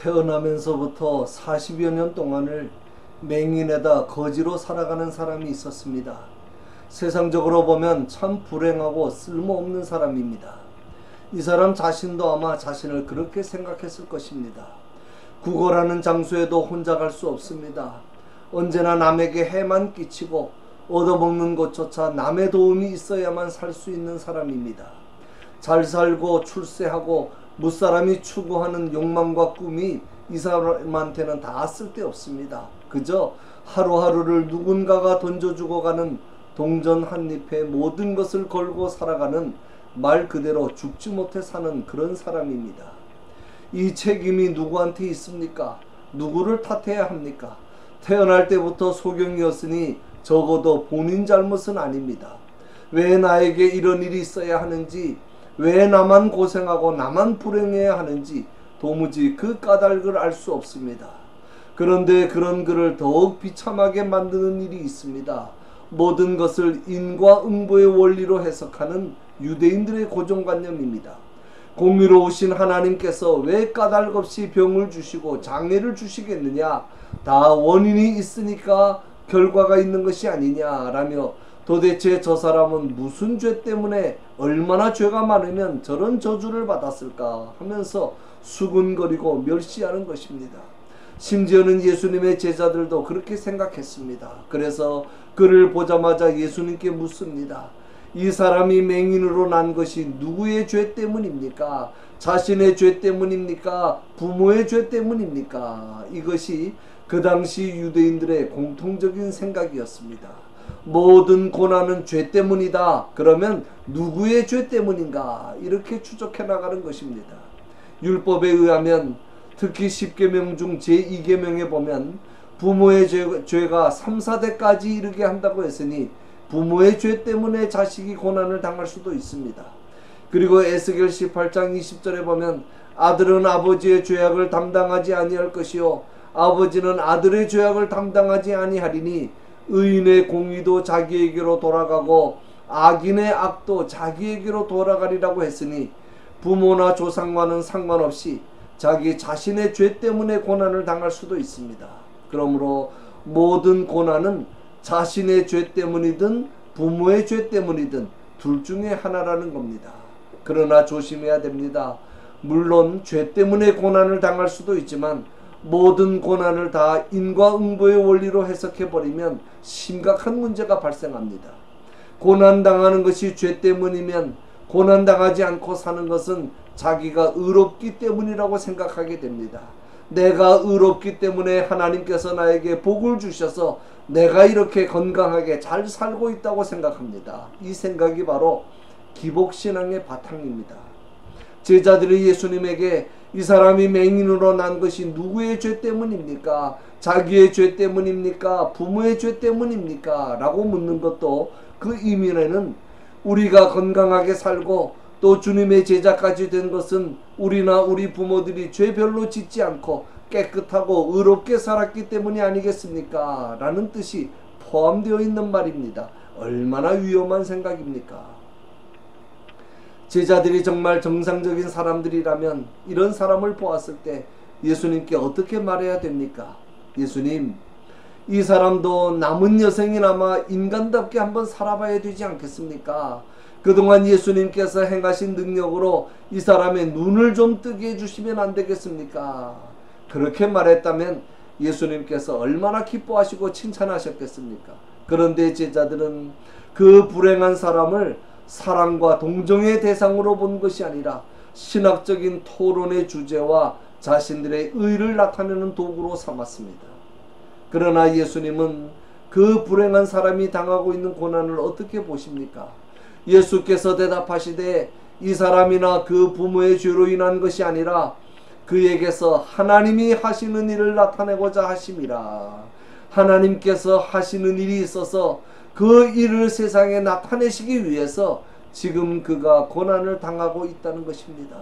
태어나면서부터 40여 년 동안을 맹인에다 거지로 살아가는 사람이 있었습니다. 세상적으로 보면 참 불행하고 쓸모없는 사람입니다. 이 사람 자신도 아마 자신을 그렇게 생각했을 것입니다. 구걸하는 장소에도 혼자 갈 수 없습니다. 언제나 남에게 해만 끼치고 얻어먹는 것조차 남의 도움이 있어야만 살 수 있는 사람입니다. 잘 살고 출세하고 무사람이 추구하는 욕망과 꿈이 이 사람한테는 다 쓸데없습니다. 그저 하루하루를 누군가가 던져주고 가는 동전 한 잎에 모든 것을 걸고 살아가는 말 그대로 죽지 못해 사는 그런 사람입니다. 이 책임이 누구한테 있습니까? 누구를 탓해야 합니까? 태어날 때부터 소경이었으니 적어도 본인 잘못은 아닙니다. 왜 나에게 이런 일이 있어야 하는지, 왜 나만 고생하고 나만 불행해야 하는지 도무지 그 까닭을 알 수 없습니다. 그런데 그런 그를 더욱 비참하게 만드는 일이 있습니다. 모든 것을 인과응보의 원리로 해석하는 유대인들의 고정관념입니다. 공의로우신 하나님께서 왜 까닭 없이 병을 주시고 장애를 주시겠느냐? 다 원인이 있으니까 결과가 있는 것이 아니냐라며 도대체 저 사람은 무슨 죄 때문에 얼마나 죄가 많으면 저런 저주를 받았을까 하면서 수군거리고 멸시하는 것입니다. 심지어는 예수님의 제자들도 그렇게 생각했습니다. 그래서 그를 보자마자 예수님께 묻습니다. 이 사람이 맹인으로 난 것이 누구의 죄 때문입니까? 자신의 죄 때문입니까? 부모의 죄 때문입니까? 이것이 그 당시 유대인들의 공통적인 생각이었습니다. 모든 고난은 죄 때문이다. 그러면 누구의 죄 때문인가? 이렇게 추적해 나가는 것입니다. 율법에 의하면 특히 10계명 중 제2계명에 보면 부모의 죄가 3, 4대까지 이르게 한다고 했으니 부모의 죄 때문에 자식이 고난을 당할 수도 있습니다. 그리고 에스겔 18장 20절에 보면 아들은 아버지의 죄악을 담당하지 아니할 것이요 아버지는 아들의 죄악을 담당하지 아니하리니 의인의 공의도 자기에게로 돌아가고 악인의 악도 자기에게로 돌아가리라고 했으니 부모나 조상과는 상관없이 자기 자신의 죄 때문에 고난을 당할 수도 있습니다. 그러므로 모든 고난은 자신의 죄 때문이든 부모의 죄 때문이든 둘 중에 하나라는 겁니다. 그러나 조심해야 됩니다. 물론 죄 때문에 고난을 당할 수도 있지만 모든 고난을 다 인과응보의 원리로 해석해버리면 심각한 문제가 발생합니다. 고난당하는 것이 죄 때문이면 고난당하지 않고 사는 것은 자기가 의롭기 때문이라고 생각하게 됩니다. 내가 의롭기 때문에 하나님께서 나에게 복을 주셔서 내가 이렇게 건강하게 잘 살고 있다고 생각합니다. 이 생각이 바로 기복신앙의 바탕입니다. 제자들이 예수님에게 이 사람이 맹인으로 난 것이 누구의 죄 때문입니까? 자기의 죄 때문입니까? 부모의 죄 때문입니까? 라고 묻는 것도 그 이면에는 우리가 건강하게 살고 또 주님의 제자까지 된 것은 우리나 우리 부모들이 죄 별로 짓지 않고 깨끗하고 의롭게 살았기 때문이 아니겠습니까? 라는 뜻이 포함되어 있는 말입니다. 얼마나 위험한 생각입니까? 제자들이 정말 정상적인 사람들이라면 이런 사람을 보았을 때 예수님께 어떻게 말해야 됩니까? 예수님, 이 사람도 남은 여생이나마 인간답게 한번 살아봐야 되지 않겠습니까? 그동안 예수님께서 행하신 능력으로 이 사람의 눈을 좀 뜨게 해주시면 안 되겠습니까? 그렇게 말했다면 예수님께서 얼마나 기뻐하시고 칭찬하셨겠습니까? 그런데 제자들은 그 불행한 사람을 사랑과 동정의 대상으로 본 것이 아니라 신학적인 토론의 주제와 자신들의 의를 나타내는 도구로 삼았습니다. 그러나 예수님은 그 불행한 사람이 당하고 있는 고난을 어떻게 보십니까? 예수께서 대답하시되 이 사람이나 그 부모의 죄로 인한 것이 아니라 그에게서 하나님이 하시는 일을 나타내고자 하심이라. 하나님께서 하시는 일이 있어서 그 일을 세상에 나타내시기 위해서 지금 그가 고난을 당하고 있다는 것입니다.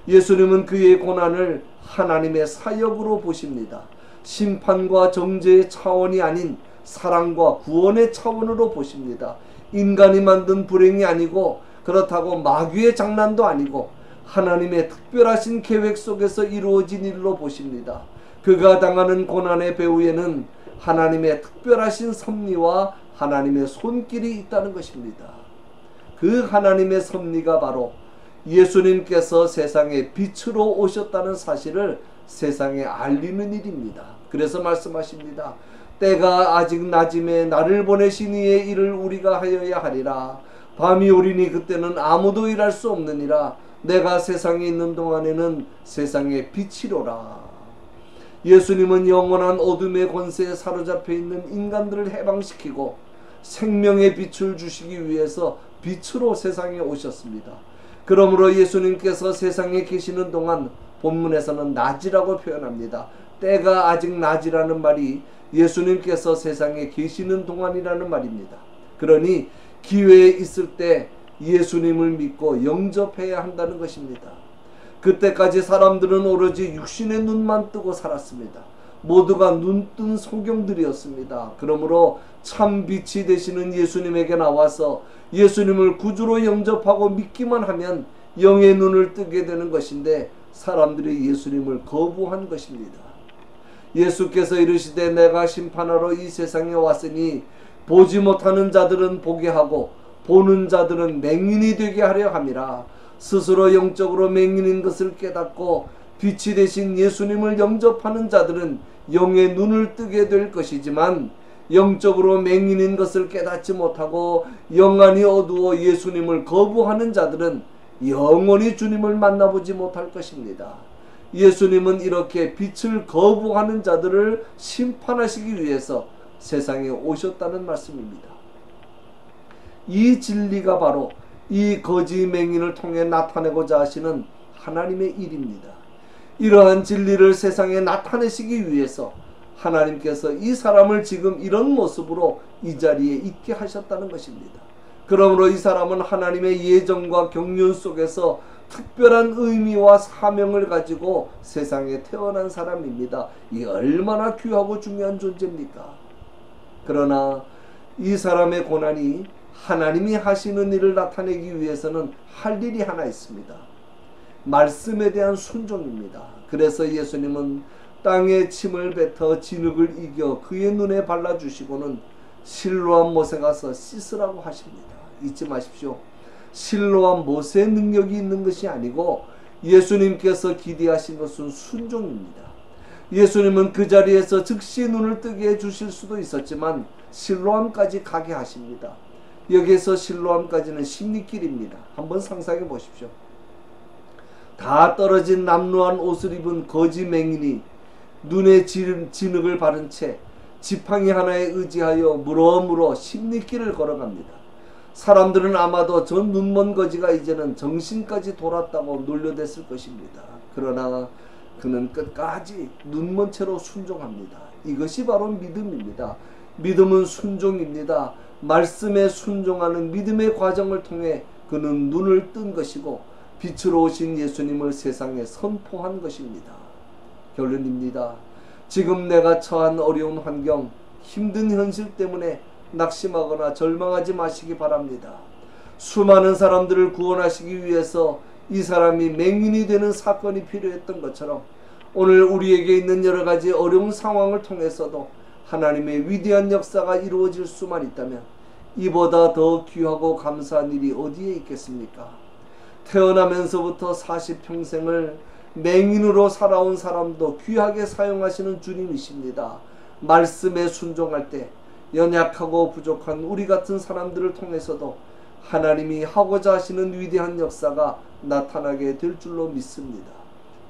예수님은 그의 고난을 하나님의 사역으로 보십니다. 심판과 정죄의 차원이 아닌 사랑과 구원의 차원으로 보십니다. 인간이 만든 불행이 아니고 그렇다고 마귀의 장난도 아니고 하나님의 특별하신 계획 속에서 이루어진 일로 보십니다. 그가 당하는 고난의 배후에는 하나님의 특별하신 섭리와 하나님의 손길이 있다는 것입니다. 그 하나님의 섭리가 바로 예수님께서 세상에 빛으로 오셨다는 사실을 세상에 알리는 일입니다. 그래서 말씀하십니다. 때가 아직 낮음에 나를 보내신 이의 일을 우리가 하여야 하리라. 밤이 오리니 그때는 아무도 일할 수 없느니라. 내가 세상에 있는 동안에는 세상의 빛이로라. 예수님은 영원한 어둠의 권세에 사로잡혀 있는 인간들을 해방시키고 생명의 빛을 주시기 위해서 빛으로 세상에 오셨습니다. 그러므로 예수님께서 세상에 계시는 동안 본문에서는 낮이라고 표현합니다. 때가 아직 낮이라는 말이 예수님께서 세상에 계시는 동안이라는 말입니다. 그러니 기회에 있을 때 예수님을 믿고 영접해야 한다는 것입니다. 그때까지 사람들은 오로지 육신의 눈만 뜨고 살았습니다. 모두가 눈뜬 소경들이었습니다. 그러므로 참 빛이 되시는 예수님에게 나와서 예수님을 구주로 영접하고 믿기만 하면 영의 눈을 뜨게 되는 것인데 사람들이 예수님을 거부한 것입니다. 예수께서 이르시되 내가 심판하러 이 세상에 왔으니 보지 못하는 자들은 보게 하고 보는 자들은 맹인이 되게 하려 함이라. 스스로 영적으로 맹인인 것을 깨닫고 빛이 되신 예수님을 영접하는 자들은 영의 눈을 뜨게 될 것이지만 영적으로 맹인인 것을 깨닫지 못하고 영안이 어두워 예수님을 거부하는 자들은 영원히 주님을 만나보지 못할 것입니다. 예수님은 이렇게 빛을 거부하는 자들을 심판하시기 위해서 세상에 오셨다는 말씀입니다. 이 진리가 바로 이 거지 맹인을 통해 나타내고자 하시는 하나님의 일입니다. 이러한 진리를 세상에 나타내시기 위해서 하나님께서 이 사람을 지금 이런 모습으로 이 자리에 있게 하셨다는 것입니다. 그러므로 이 사람은 하나님의 예정과 경륜 속에서 특별한 의미와 사명을 가지고 세상에 태어난 사람입니다. 이게 얼마나 귀하고 중요한 존재입니까? 그러나 이 사람의 고난이 하나님이 하시는 일을 나타내기 위해서는 할 일이 하나 있습니다. 말씀에 대한 순종입니다. 그래서 예수님은 땅에 침을 뱉어 진흙을 이겨 그의 눈에 발라주시고는 실로암 못에 가서 씻으라고 하십니다. 잊지 마십시오. 실로암 못에 능력이 있는 것이 아니고 예수님께서 기대하신 것은 순종입니다. 예수님은 그 자리에서 즉시 눈을 뜨게 해주실 수도 있었지만 실로암까지 가게 하십니다. 여기에서 실로암까지는 십리길입니다. 한번 상상해 보십시오. 다 떨어진 남루한 옷을 입은 거지 맹인이 눈에 진흙을 바른 채 지팡이 하나에 의지하여 물어물어 십리길을 걸어갑니다. 사람들은 아마도 저 눈먼 거지가 이제는 정신까지 돌았다고 놀려댔을 것입니다. 그러나 그는 끝까지 눈먼 채로 순종합니다. 이것이 바로 믿음입니다. 믿음은 순종입니다. 말씀에 순종하는 믿음의 과정을 통해 그는 눈을 뜬 것이고 빛으로 오신 예수님을 세상에 선포한 것입니다. 결론입니다. 지금 내가 처한 어려운 환경, 힘든 현실 때문에 낙심하거나 절망하지 마시기 바랍니다. 수많은 사람들을 구원하시기 위해서 이 사람이 맹인이 되는 사건이 필요했던 것처럼 오늘 우리에게 있는 여러 가지 어려운 상황을 통해서도 하나님의 위대한 역사가 이루어질 수만 있다면 이보다 더 귀하고 감사한 일이 어디에 있겠습니까? 태어나면서부터 40평생을 맹인으로 살아온 사람도 귀하게 사용하시는 주님이십니다. 말씀에 순종할 때 연약하고 부족한 우리 같은 사람들을 통해서도 하나님이 하고자 하시는 위대한 역사가 나타나게 될 줄로 믿습니다.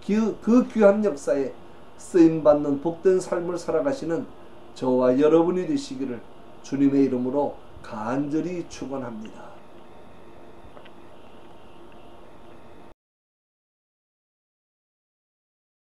그 귀한 역사에 쓰임받는 복된 삶을 살아가시는 저와 여러분이 되시기를 주님의 이름으로 간절히 축원합니다.